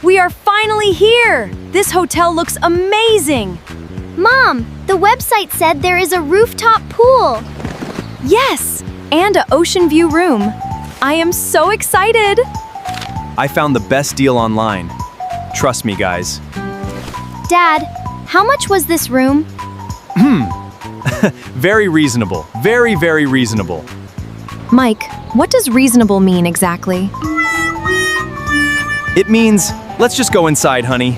We are finally here! This hotel looks amazing! Mom, the website said there is a rooftop pool. Yes, and an ocean view room. I am so excited! I found the best deal online. Trust me, guys. Dad, how much was this room? Very reasonable. Very, very reasonable. Mike, what does reasonable mean exactly? It means, let's just go inside, honey.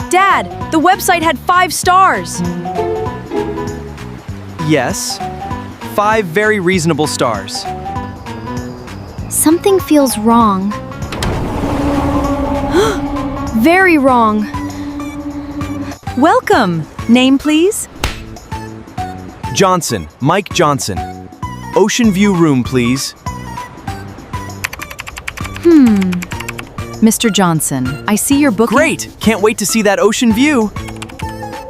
Dad, the website had 5 stars. Yes. 5 very reasonable stars. Something feels wrong. Very wrong. Welcome. Name, please? Johnson, Mike Johnson. Ocean view room, please. Mr. Johnson, I see your booking. Great! Can't wait to see that ocean view.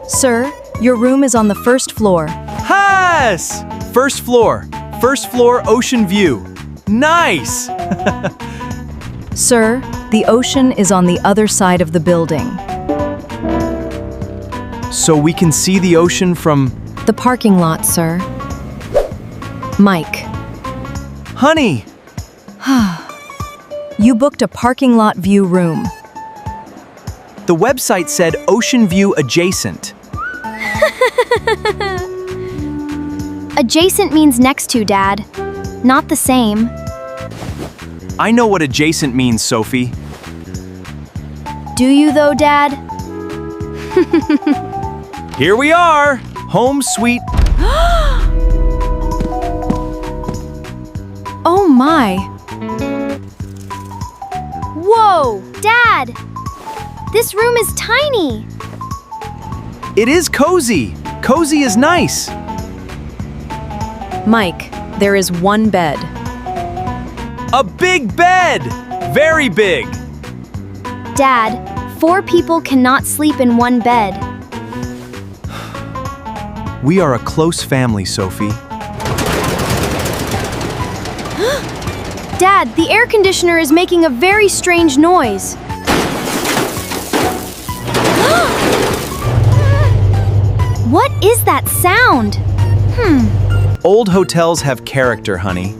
Sir, your room is on the 1st floor. Yes! First floor. First floor ocean view. Nice! Sir, the ocean is on the other side of the building. So we can see the ocean from... The parking lot, sir. Mike, Honey! you booked a parking lot view room. The website said ocean view adjacent. Adjacent means next to, Dad. Not the same. I know what adjacent means, Sophie. Do you though, Dad? Here we are! Home sweet... Oh my! Whoa! Dad! This room is tiny! It is cozy. Cozy is nice. Mike, there is 1 bed. A big bed! Very big. Dad, 4 people cannot sleep in 1 bed. We are a close family, Sophie. Dad, the air conditioner is making a very strange noise. What is that sound? Old hotels have character, honey.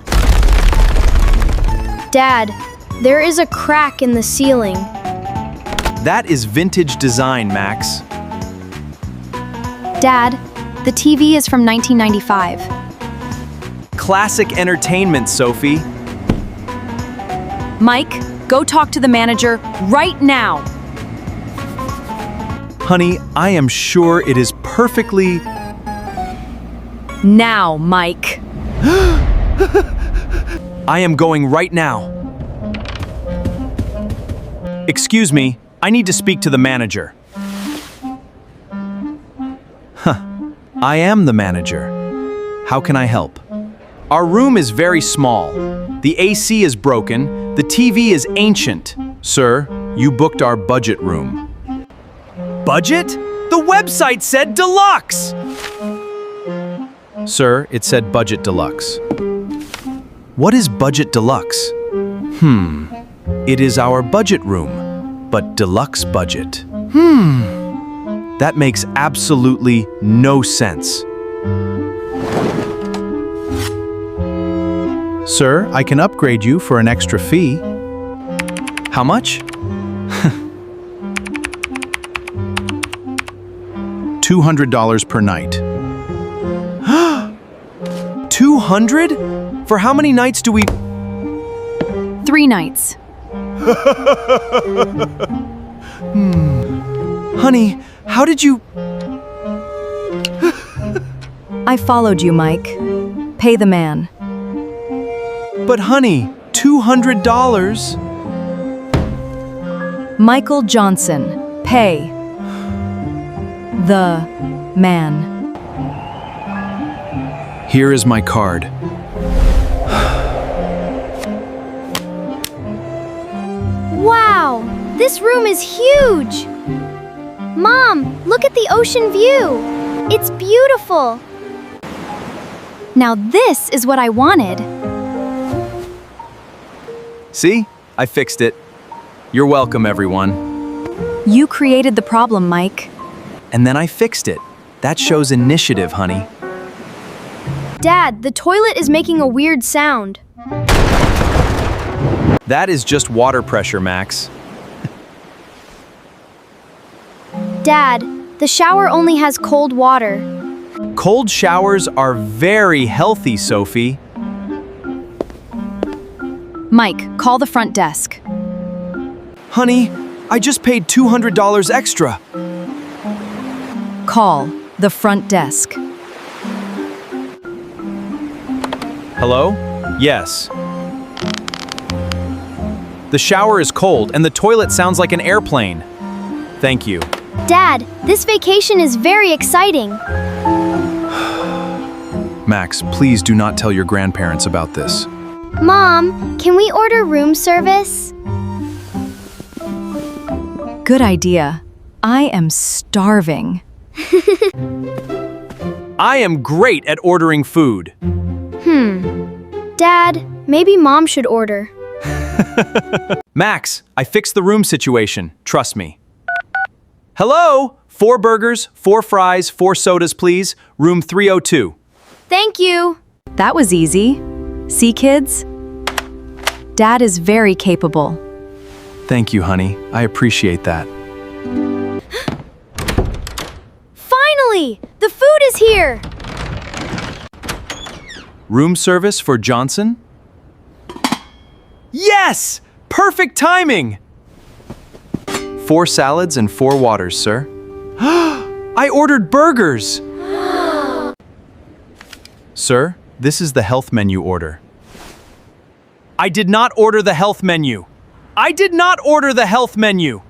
Dad, there is a crack in the ceiling. That is vintage design, Max. Dad, the TV is from 1995. Classic entertainment, Sophie. Mike, go talk to the manager right now. Honey, I am sure it is perfectly... Now, Mike. I am going right now. Excuse me, I need to speak to the manager. I am the manager. How can I help? Our room is very small. The AC is broken. The TV is ancient. Sir, you booked our budget room. Budget? The website said deluxe! Sir, it said budget deluxe. What is budget deluxe? It is our budget room, but deluxe budget. That makes absolutely no sense. Sir, I can upgrade you for an extra fee. How much? $200 per night. 200? For how many nights do we... 3 nights. Honey, how did you... I followed you, Mike. Pay the man. But honey, $200? Michael Johnson, pay. The man. Here is my card. Wow! This room is huge! Mom, look at the ocean view! It's beautiful! Now this is what I wanted. See? I fixed it. You're welcome, everyone. You created the problem, Mike. And then I fixed it. That shows initiative, honey. Dad, the toilet is making a weird sound. That is just water pressure, Max. Dad, the shower only has cold water. Cold showers are very healthy, Sophie. Mike, call the front desk. Honey, I just paid $200 extra. Call the front desk. Hello? Yes. The shower is cold and the toilet sounds like an airplane. Thank you. Dad, this vacation is very exciting. Max, please do not tell your grandparents about this. Mom, can we order room service? Good idea. I am starving. I am great at ordering food. Dad, maybe Mom should order. Max, I fixed the room situation. Trust me. Hello? 4 burgers, 4 fries, 4 sodas, please. Room 302. Thank you. That was easy. See, kids? Dad is very capable. Thank you, honey. I appreciate that. Finally! The food is here! Room service for Johnson? Yes! Perfect timing! 4 salads and 4 waters, sir. I ordered burgers! Sir, this is the health menu order. I did not order the health menu. I did not order the health menu.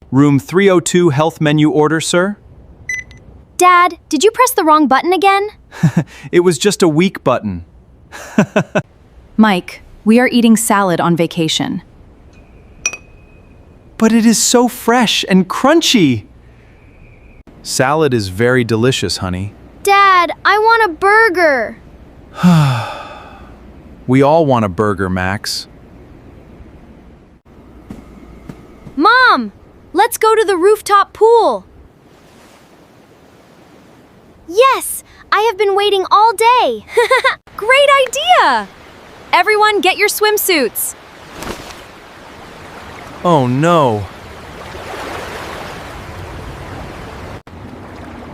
Room 302 health menu order, sir? Dad, did you press the wrong button again? It was just a weak button. Mike, we are eating salad on vacation. But it is so fresh and crunchy. Salad is very delicious, honey. Dad, I want a burger. We all want a burger, Max. Mom, let's go to the rooftop pool. Yes, I have been waiting all day. Great idea! Everyone, get your swimsuits. Oh no.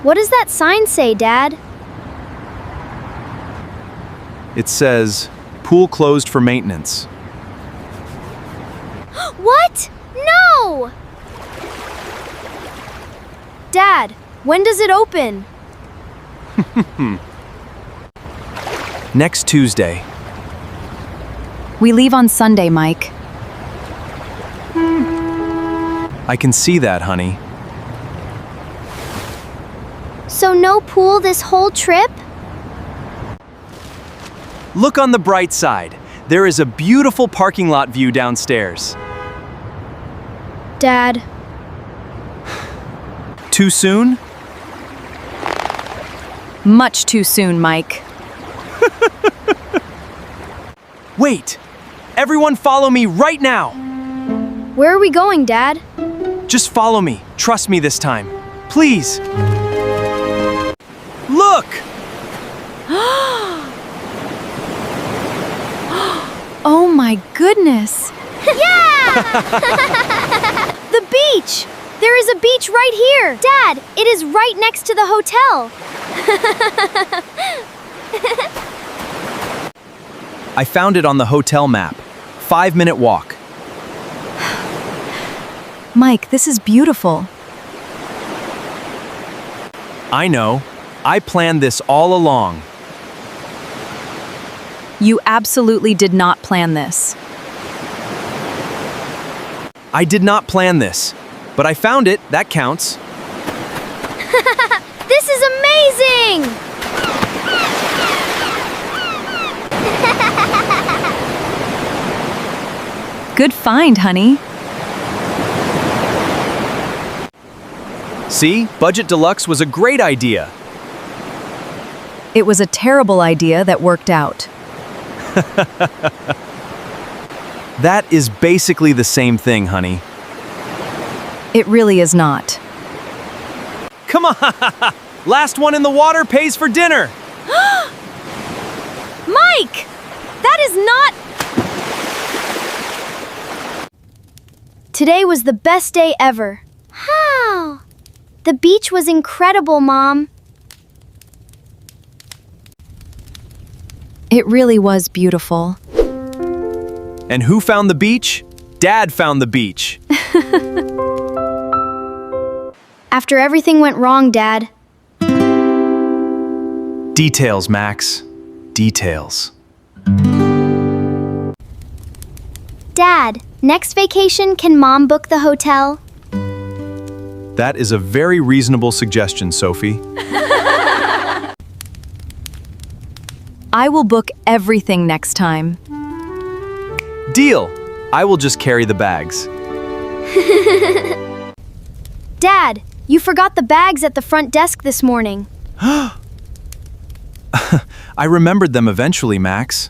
What does that sign say, Dad? It says, pool closed for maintenance. What? No! Dad, when does it open? Next Tuesday. We leave on Sunday, Mike. I can see that, honey. So no pool this whole trip? Look on the bright side. There is a beautiful parking lot view downstairs. Dad, Too soon? Much too soon, Mike. Wait! Everyone follow me right now! where are we going, Dad? Just follow me. Trust me this time. Please! Look! Oh my goodness! The beach! There is a beach right here! Dad, it is right next to the hotel. I found it on the hotel map. 5-minute walk. Mike, this is beautiful. I know. I planned this all along. You absolutely did not plan this. I did not plan this, but I found it. That counts. This is amazing! Good find, honey. See? Budget Deluxe was a great idea. It was a terrible idea that worked out. That is basically the same thing, honey. It really is not. Come on! Last one in the water pays for dinner! Mike! That is not... Today was the best day ever. How? The beach was incredible, Mom. It really was beautiful. And who found the beach? Dad found the beach. After everything went wrong, Dad. Details, Max. Details. Dad, next vacation, can Mom book the hotel? That is a very reasonable suggestion, Sophie. I will book everything next time. Deal. I will just carry the bags. Dad, you forgot the bags at the front desk this morning. I remembered them eventually, Max.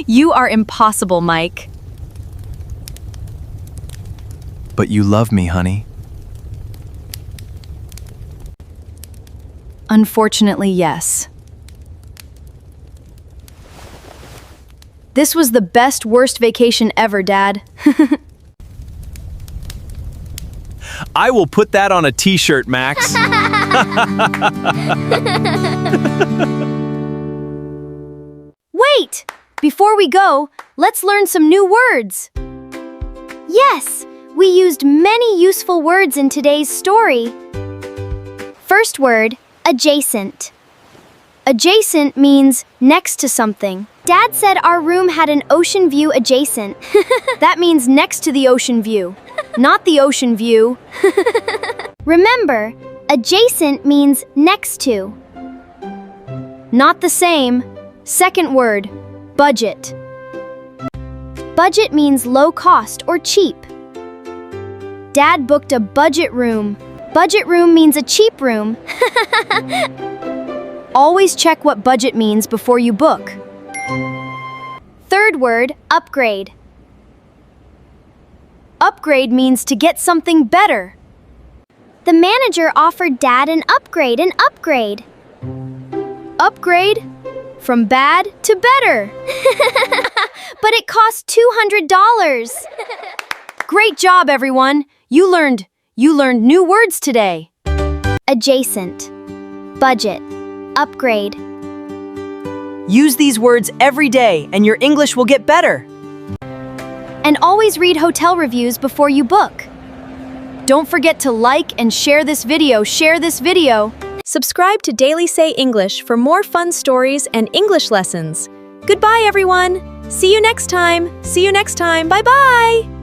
You are impossible, Mike. But you love me, honey. Unfortunately, yes. This was the best, worst vacation ever, Dad. I will put that on a t-shirt, Max. Wait! Before we go, let's learn some new words. Yes, we used many useful words in today's story. First word, adjacent. Adjacent means next to something. Dad said our room had an ocean view adjacent. That means next to the ocean view, not the ocean view. Remember, adjacent means next to. Not the same. Second word, budget. Budget means low cost or cheap. Dad booked a budget room. Budget room means a cheap room. Always check what budget means before you book. Third word, upgrade. Upgrade means to get something better. The manager offered Dad an upgrade. Upgrade? From bad to better. But it cost $200. Great job, everyone. You learned new words today. Adjacent, budget, upgrade. Use these words every day and your English will get better. And always read hotel reviews before you book. Don't forget to like and share this video. Subscribe to Daily Say English for more fun stories and English lessons. Goodbye, everyone. See you next time. Bye-bye.